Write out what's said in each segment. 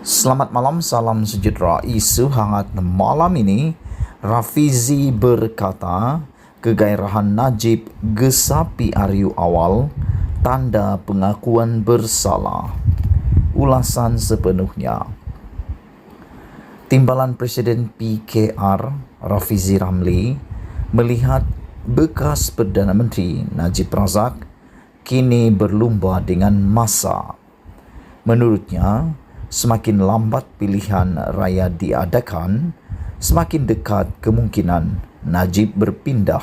Selamat malam, salam sejahtera. Isu hangat malam ini, Rafizi berkata, kegairahan Najib gesapi RU awal, tanda pengakuan bersalah. Ulasan sepenuhnya. Timbalan Presiden PKR, Rafizi Ramli, melihat bekas Perdana Menteri Najib Razak kini berlumba dengan masa. Menurutnya, semakin lambat pilihan raya diadakan, semakin dekat kemungkinan Najib berpindah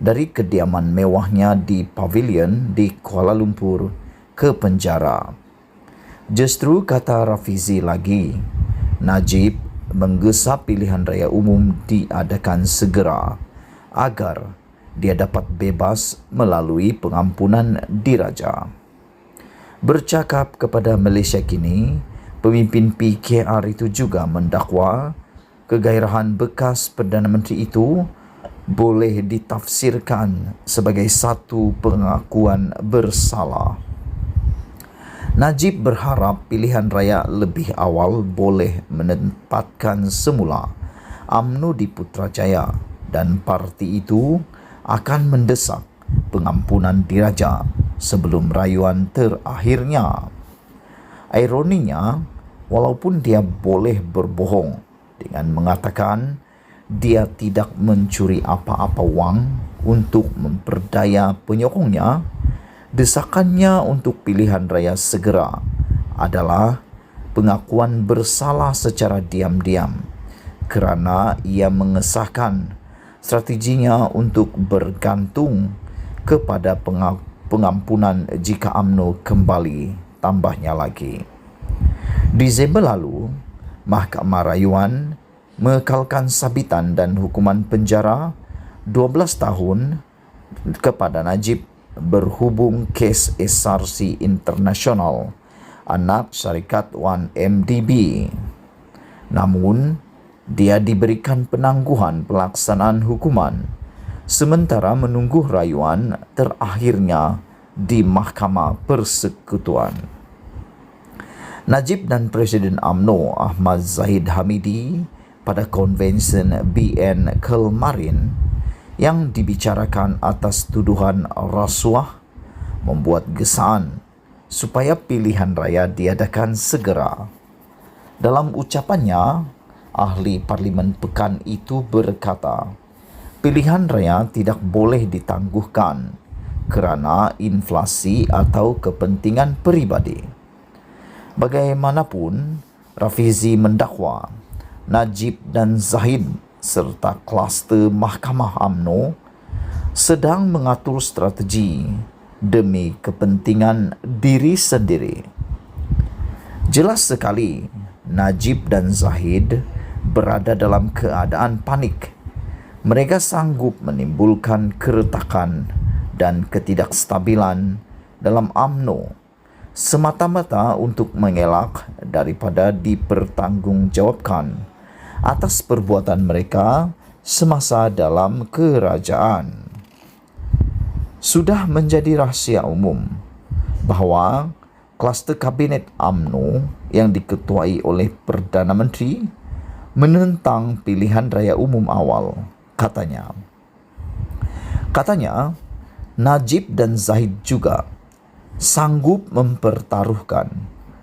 dari kediaman mewahnya di Pavilion di Kuala Lumpur ke penjara. Justru, kata Rafizi lagi, Najib menggesa pilihan raya umum diadakan segera agar dia dapat bebas melalui pengampunan diraja. Bercakap kepada Malaysia Kini, pemimpin PKR itu juga mendakwa kegairahan bekas Perdana Menteri itu boleh ditafsirkan sebagai satu pengakuan bersalah. Najib berharap pilihan raya lebih awal boleh menempatkan semula UMNO di Putrajaya dan parti itu akan mendesak pengampunan diraja sebelum rayuan terakhirnya. Ironinya, walaupun dia boleh berbohong dengan mengatakan dia tidak mencuri apa-apa wang untuk memperdaya penyokongnya, desakannya untuk pilihan raya segera adalah pengakuan bersalah secara diam-diam kerana ia mengesahkan strateginya untuk bergantung kepada pengampunan jika UMNO kembali, tambahnya lagi. Disember lalu, Mahkamah Rayuan mengekalkan sabitan dan hukuman penjara 12 tahun kepada Najib berhubung kes SRC International, anak syarikat 1MDB. Namun, dia diberikan penangguhan pelaksanaan hukuman sementara menunggu rayuan terakhirnya di Mahkamah Persekutuan. Najib dan Presiden UMNO Ahmad Zahid Hamidi pada konvensyen BN kemarin yang dibicarakan atas tuduhan rasuah membuat gesaan supaya pilihan raya diadakan segera. Dalam ucapannya, ahli Parlimen Pekan itu berkata, pilihan raya tidak boleh ditangguhkan kerana inflasi atau kepentingan peribadi. Bagaimanapun, Rafizi mendakwa Najib dan Zahid serta kluster Mahkamah UMNO sedang mengatur strategi demi kepentingan diri sendiri. Jelas sekali, Najib dan Zahid berada dalam keadaan panik. Mereka sanggup menimbulkan keretakan dan ketidakstabilan dalam UMNO semata-mata untuk mengelak daripada dipertanggungjawabkan atas perbuatan mereka semasa dalam kerajaan. Sudah menjadi rahsia umum bahawa kluster kabinet UMNO yang diketuai oleh Perdana Menteri menentang pilihan raya umum awal, katanya. Najib dan Zahid juga sanggup mempertaruhkan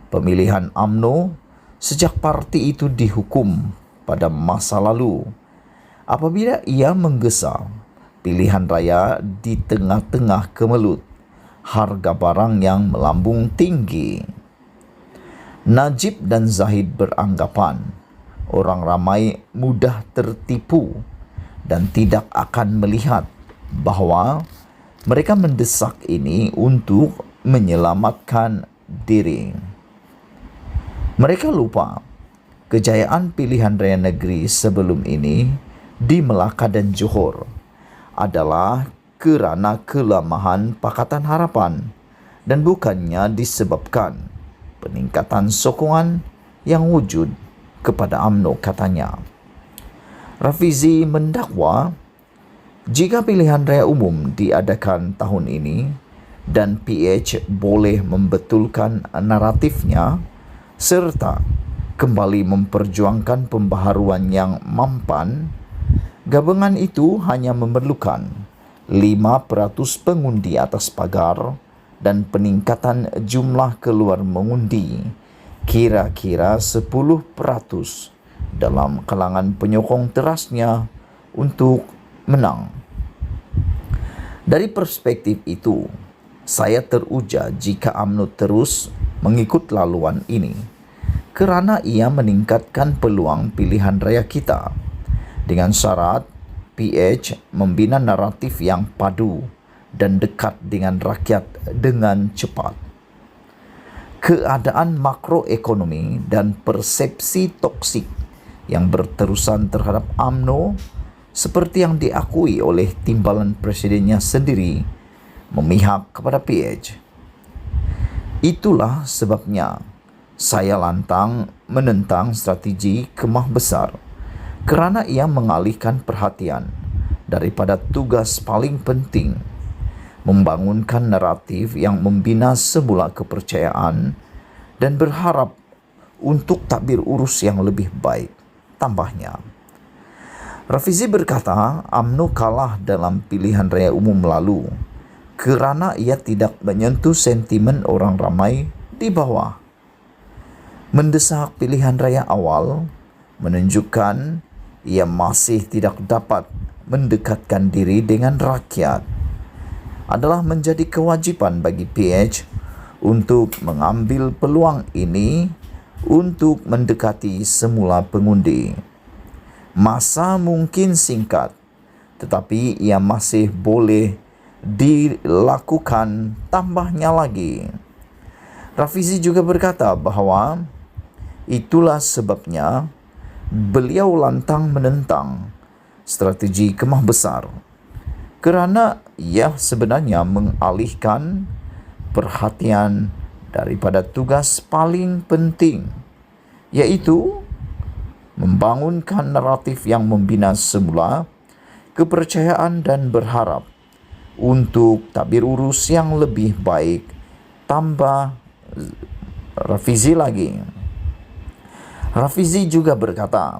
pemilihan UMNO sejak parti itu dihukum pada masa lalu apabila ia menggesa pilihan raya di tengah-tengah kemelut harga barang yang melambung tinggi. Najib dan Zahid beranggapan orang ramai mudah tertipu dan tidak akan melihat bahawa mereka mendesak ini untuk menyelamatkan diri. Mereka lupa kejayaan pilihan raya negeri sebelum ini di Melaka dan Johor adalah kerana kelemahan Pakatan Harapan dan bukannya disebabkan peningkatan sokongan yang wujud kepada UMNO, katanya. Rafizi mendakwa jika pilihan raya umum diadakan tahun ini dan PH boleh membetulkan naratifnya serta kembali memperjuangkan pembaharuan yang mampan, gabungan itu hanya memerlukan 5% pengundi atas pagar dan peningkatan jumlah keluar mengundi kira-kira 10% dalam kalangan penyokong terasnya untuk menang. Dari perspektif itu, saya teruja jika UMNO terus mengikut laluan ini, kerana ia meningkatkan peluang pilihan raya kita dengan syarat PH membina naratif yang padu dan dekat dengan rakyat dengan cepat. Keadaan makroekonomi dan persepsi toksik yang berterusan terhadap UMNO seperti yang diakui oleh timbalan presidennya sendiri memihak kepada PH. Itulah sebabnya saya lantang menentang strategi Kemah Besar, kerana ia mengalihkan perhatian daripada tugas paling penting, membangunkan naratif yang membina semula kepercayaan dan berharap untuk takbir urus yang lebih baik. Tambahnya, Rafizi berkata UMNO kalah dalam pilihan raya umum lalu kerana ia tidak menyentuh sentimen orang ramai di bawah. Mendesak pilihan raya awal menunjukkan ia masih tidak dapat mendekatkan diri dengan rakyat. Adalah menjadi kewajipan bagi PH untuk mengambil peluang ini untuk mendekati semula pengundi. Masa mungkin singkat, tetapi ia masih boleh dilakukan, tambahnya lagi. Rafizi juga berkata bahawa itulah sebabnya beliau lantang menentang strategi Kemah Besar, kerana ia sebenarnya mengalihkan perhatian daripada tugas paling penting, iaitu membangunkan naratif yang membina semula kepercayaan dan berharap untuk takbir urus yang lebih baik. Tambah Rafizi lagi. Rafizi juga berkata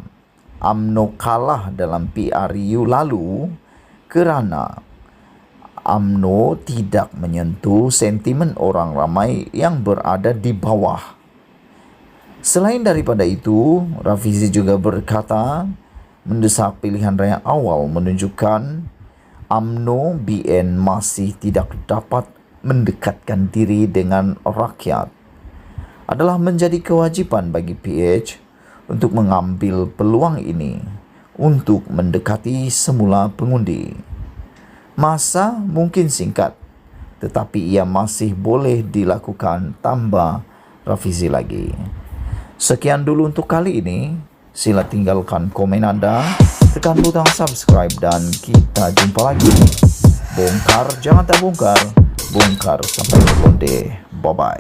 UMNO kalah dalam PRU lalu kerana UMNO tidak menyentuh sentimen orang ramai yang berada di bawah. Selain daripada itu, Rafizi juga berkata mendesak pilihan raya awal menunjukkan UMNO BN masih tidak dapat mendekatkan diri dengan rakyat. Adalah menjadi kewajipan bagi PH untuk mengambil peluang ini untuk mendekati semula pengundi. Masa mungkin singkat, tetapi ia masih boleh dilakukan, tambah Rafizi lagi. Sekian dulu untuk kali ini. Sila tinggalkan komen anda, tekan butang subscribe dan kita jumpa lagi. Bongkar jangan terbongkar, bongkar sampai onde. Bye bye.